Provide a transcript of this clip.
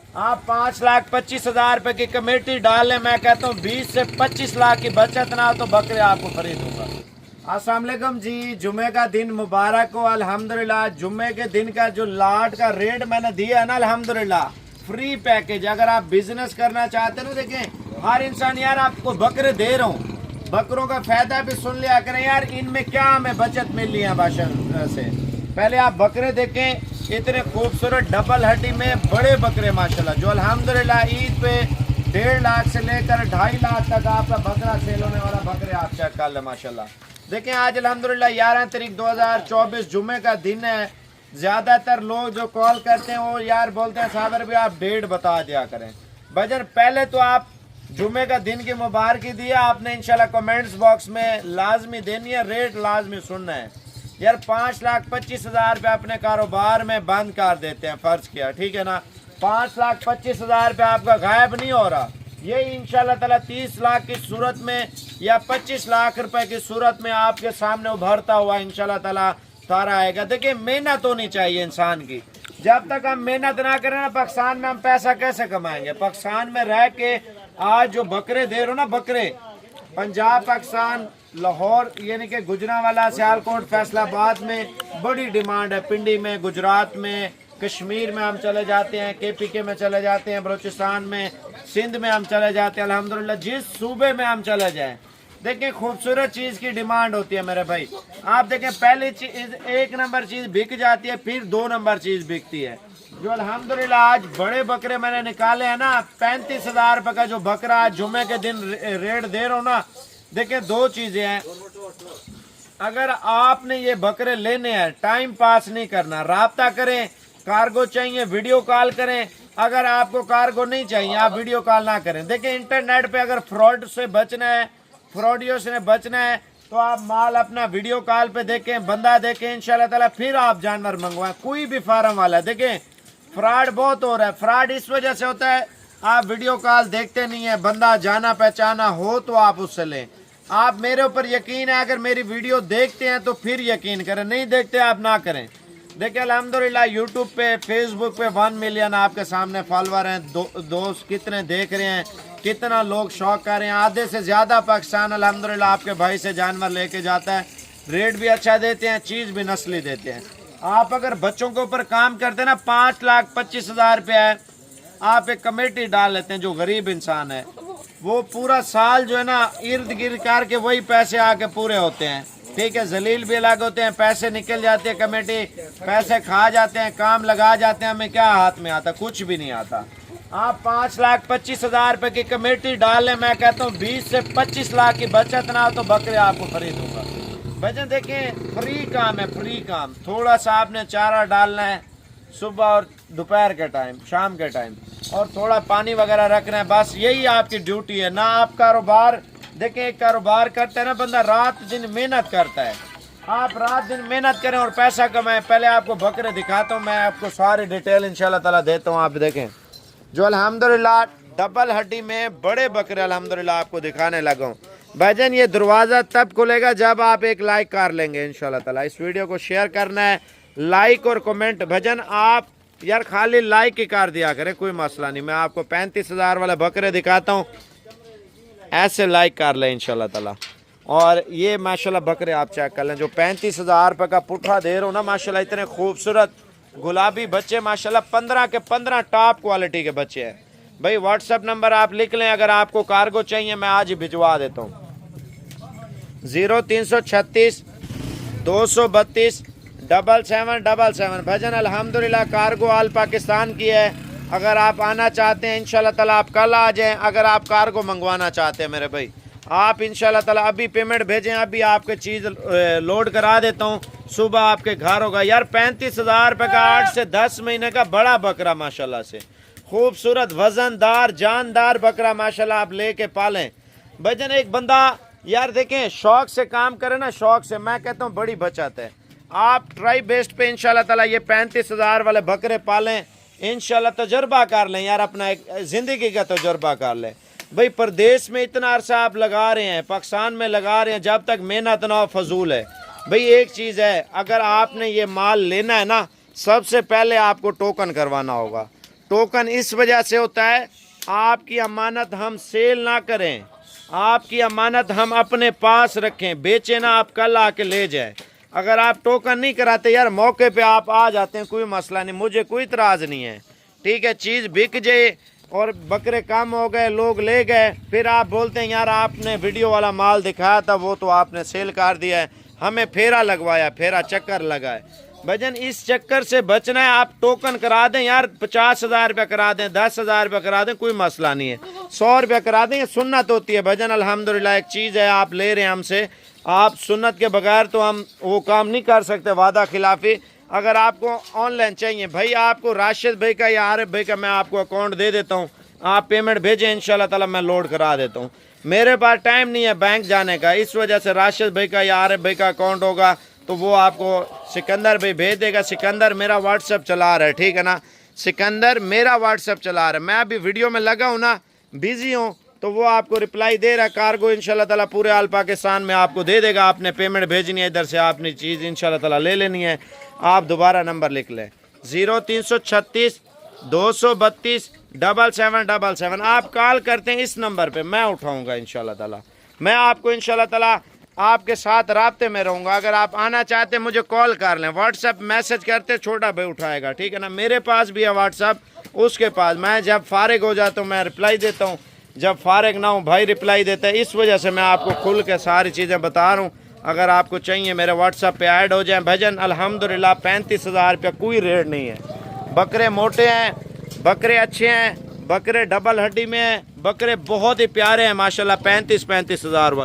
आप 5,25,000 रुपए की कमेटी डाल लें, मैं कहता हूँ 20 से 25 लाख की बचत ना हो तो बकरे आपको खरीदूंगा। अस्सलाम वालेकुम जी, जुमे का दिन मुबारक हो। अल्हम्दुलिल्लाह जुमे के दिन का जो लाट का रेट मैंने दिया है ना, अल्हम्दुलिल्लाह फ्री पैकेज। अगर आप बिजनेस करना चाहते हो, देखें हर इंसान यार आपको बकरे दे रहा हूँ, बकरों का फायदा भी सुन लिया करें यार, इनमें क्या हमें बचत मिल रही है बादशाह से। पहले आप बकरे देखें, इतने खूबसूरत डबल हड्डी में बड़े बकरे माशाल्लाह, जो अल्हम्दुलिल्लाह ईद पे 1.5 लाख से लेकर 2.5 लाख तक आपका बकरा सेल होने वाला बकरे आप चेक कर लें माशाल्लाह। देखें आज अल्हम्दुलिल्लाह 11 तारीख 2024 जुमे का दिन है। ज्यादातर लोग जो कॉल करते हैं वो यार बोलते हैं साबर भी आप डेट बता दिया करें। भजन पहले तो आप जुमे का दिन की मुबारकी दिया आपने, इंशाल्लाह कमेंट्स बॉक्स में लाजमी देनी है, रेट लाजमी सुनना है यार। 5,25,000 रुपये अपने कारोबार में बंद कर देते हैं, फर्ज किया ठीक है ना। 5,25,000 रुपये आपका गायब नहीं हो रहा, ये इंशाल्लाह ताला 30 लाख की सूरत में या 25 लाख रुपए की सूरत में आपके सामने उभरता हुआ इंशाल्लाह ताला तारा आएगा। देखिए मेहनत होनी चाहिए इंसान की, जब तक हम मेहनत ना करें ना, पाकिस्तान में हम पैसा कैसे कमाएंगे। पाकिस्तान में रह के आज जो बकरे दे रहे हो ना, बकरे पंजाब पाकिस्तान लाहौर यानी कि गुजरांवाला सियालकोट फैसलाबाद में बड़ी डिमांड है, पिंडी में, गुजरात में, कश्मीर में हम चले जाते हैं, KPK में चले जाते हैं, बलूचिस्तान में, सिंध में हम चले जाते हैं। अल्हम्दुलिल्लाह जिस सूबे में हम चले जाएं, देखें खूबसूरत चीज की डिमांड होती है मेरे भाई। आप देखें पहली चीज 1 नंबर चीज बिक जाती है, फिर 2 नंबर चीज बिकती है। जो अल्हम्दुलिल्लाह आज बड़े बकरे मैंने निकाले हैं ना, 35,000 रुपए का जो बकरा आज जुमे के दिन रेट दे रहा हूँ ना। देखिए 2 चीजें हैं, अगर आपने ये बकरे लेने हैं, टाइम पास नहीं करना, राब्ता करें। कार्गो चाहिए वीडियो कॉल करें, अगर आपको कार्गो नहीं चाहिए आप वीडियो कॉल ना करें। देखिए इंटरनेट पे अगर फ्रॉड से बचना है, फ्रॉडियों से बचना है, तो आप माल अपना वीडियो कॉल पे देखें, बंदा देखें इंशाल्लाह ताला, फिर आप जानवर मंगवाएं। कोई भी फार्म वाला देखें फ्रॉड बहुत हो रहा है। फ्रॉड इस वजह से होता है आप वीडियो कॉल देखते नहीं है, बंदा जाना पहचाना हो तो आप उससे लें। आप मेरे ऊपर यकीन है, अगर मेरी वीडियो देखते हैं तो फिर यकीन करें, नहीं देखते आप ना करें। देखिए अल्हम्दुलिल्लाह यूट्यूब पे, फेसबुक पे 1 मिलियन आपके सामने फॉलोअर हैं, दोस्त कितने देख रहे हैं, कितना लोग शौक कर रहे हैं। आधे से ज्यादा पाकिस्तान अल्हम्दुलिल्लाह आपके भाई से जानवर लेके जाता है, रेट भी अच्छा देते हैं, चीज भी नस्ली देते हैं। आप अगर बच्चों के ऊपर काम करते हैं ना, 5,25,000 रुपया है, आप एक कमेटी डाल लेते हैं। जो गरीब इंसान है वो पूरा साल जो है ना इर्द गिर्द करके वही पैसे आके पूरे होते हैं, ठीक है। जलील भी अलग होते हैं, पैसे निकल जाते हैं, कमेटी पैसे खा जाते हैं, काम लगा जाते हैं, हमें क्या हाथ में आता, कुछ भी नहीं आता। आप 5,25,000 रुपए की कमेटी डाल लें, मैं कहता हूँ 20 से 25 लाख की बचत ना हो तो बकरे आपको खरीदूंगा। भजन देखें फ्री काम है, फ्री काम। थोड़ा सा आपने चारा डालना है सुबह और दोपहर के टाइम, शाम के टाइम, और थोड़ा पानी वगैरह रखना है, बस यही आपकी ड्यूटी है ना। आप कारोबार देखें, एक कारोबार करते हैं ना बंदा, रात दिन मेहनत करता है। आप रात दिन मेहनत करें और पैसा कमाएं। पहले आपको बकरे दिखाता हूँ, मैं आपको सारी डिटेल इंशाल्लाह ताला देता हूँ। आप देखें जो अल्हम्दुलिल्लाह डबल हड्डी में बड़े बकरे अल्हम्दुलिल्लाह आपको दिखाने लगा हूँ। भाईजान ये दरवाज़ा तब खुलेगा जब आप एक लाइक कर लेंगे इंशाल्लाह ताला। इस वीडियो को शेयर करना है, लाइक और कमेंट। भजन आप यार खाली लाइक ही कर दिया करें, कोई मसला नहीं। मैं आपको 35,000 वाले बकरे दिखाता हूँ, ऐसे लाइक कर लें इंशाल्लाह ताला। और ये माशाल्लाह बकरे आप चेक कर लें, जो 35,000 रुपये का पुट्ठा दे रहा हूँ ना माशाल्लाह, इतने खूबसूरत गुलाबी बच्चे माशाल्लाह, 15 के 15 टॉप क्वालिटी के बच्चे हैं। भाई व्हाट्सएप नंबर आप लिख लें, अगर आपको कार्गो चाहिए मैं आज ही भिजवा देता हूँ। 0336 232 7777। भजन अल्हम्दुलिल्लाह कार्गो आल पाकिस्तान की है। अगर आप आना चाहते हैं इंशाल्लाह ताला आप कल आ जाएं। अगर आप कार्गो मंगवाना चाहते हैं मेरे भाई, आप इंशाल्लाह ताला अभी पेमेंट भेजें, अभी आपके चीज़ लोड करा देता हूँ, सुबह आपके घर होगा। यार 35,000 रुपये का 8 से 10 महीने का बड़ा बकरा माशाल्लाह से खूबसूरत वजनदार जानदार बकरा माशाल्लाह आप लेके पालें। भजन एक बंदा यार देखें शौक से काम करे ना, शौक से, मैं कहता हूँ बड़ी बचत है। आप ट्राई बेस्ट पे इंशाल्लाह ताला ये 35,000 वाले बकरे पालें, इंशाल्लाह तजर्बा कर लें यार, अपना एक ज़िंदगी का तजर्बा कर लें। भाई प्रदेश में इतना अरसा आप लगा रहे हैं, पाकिस्तान में लगा रहे हैं, जब तक मेहनत ना हो फजूल है। भाई एक चीज़ है, अगर आपने ये माल लेना है ना, सबसे पहले आपको टोकन करवाना होगा। टोकन इस वजह से होता है, आपकी अमानत हम सेल ना करें, आपकी अमानत हम अपने पास रखें, बेचे ना आप कल आके ले जाए। अगर आप टोकन नहीं कराते यार, मौके पे आप आ जाते हैं, कोई मसला नहीं, मुझे कोई इतराज़ नहीं है, ठीक है। चीज़ बिक जाए और बकरे कम हो गए, लोग ले गए, फिर आप बोलते हैं यार आपने वीडियो वाला माल दिखाया था, वो तो आपने सेल कर दिया है, हमें फेरा लगवाया, फेरा चक्कर लगा है। भजन इस चक्कर से बचना है। आप टोकन करा दें यार, 50,000 रुपया करा दें, 10,000 रुपया करा दें, कोई मसला नहीं है, 100 रुपया करा दें, ये सुन्नत होती है भजन। अल्हम्दुलिल्लाह एक चीज़ है, आप ले रहे हैं हमसे, आप सुन्नत के बगैर तो हम वो काम नहीं कर सकते, वादा खिलाफी। अगर आपको ऑनलाइन चाहिए भाई, आपको राशिद भाई का या आरिफ भाई का मैं आपको अकाउंट दे देता हूँ, आप पेमेंट भेजें, इंशाल्लाह ताला मैं लोड करा देता हूँ। मेरे पास टाइम नहीं है बैंक जाने का, इस वजह से राशिद भाई का या आरिफ भाई का अकाउंट होगा तो वो आपको सिकंदर भाई भेज देगा। सिकंदर मेरा व्हाट्सएप चला रहा है, ठीक है ना, सिकंदर मेरा व्हाट्सएप चला रहा है, मैं अभी वीडियो में लगा हूँ ना, बिजी हूँ, तो वो आपको रिप्लाई दे रहा है। कार्गो इंशाल्लाह ताला पूरे आल पाकिस्तान में आपको दे देगा, आपने पेमेंट भेजनी है, इधर से आपने चीज़ इंशाल्लाह ताला ले लेनी है। आप दोबारा नंबर लिख लें 0336 232 7777। आप कॉल करते हैं इस नंबर पे, मैं उठाऊंगा इंशाल्लाह ताला, मैं आपको इंशाल्लाह ताला आपके साथ राब्ते में रहूँगा। अगर आप आना चाहते हैं मुझे कॉल कर लें, व्हाट्सएप मैसेज करते, छोटा भाई उठाएगा, ठीक है ना। मेरे पास भी है व्हाट्सएप, उसके पास, मैं जब फारिग हो जाता हूँ मैं रिप्लाई देता हूँ, जब फारिग ना हूँ भाई रिप्लाई देता है। इस वजह से मैं आपको खुल के सारी चीज़ें बता रहा हूँ। अगर आपको चाहिए मेरे व्हाट्सएप पे ऐड हो जाए भजन। अल्हम्दुलिल्लाह 35,000 रुपया कोई रेट नहीं है। बकरे मोटे हैं, बकरे अच्छे हैं, बकरे डबल हड्डी में हैं, बकरे बहुत ही प्यारे हैं माशाल्लाह। 35,000 वाले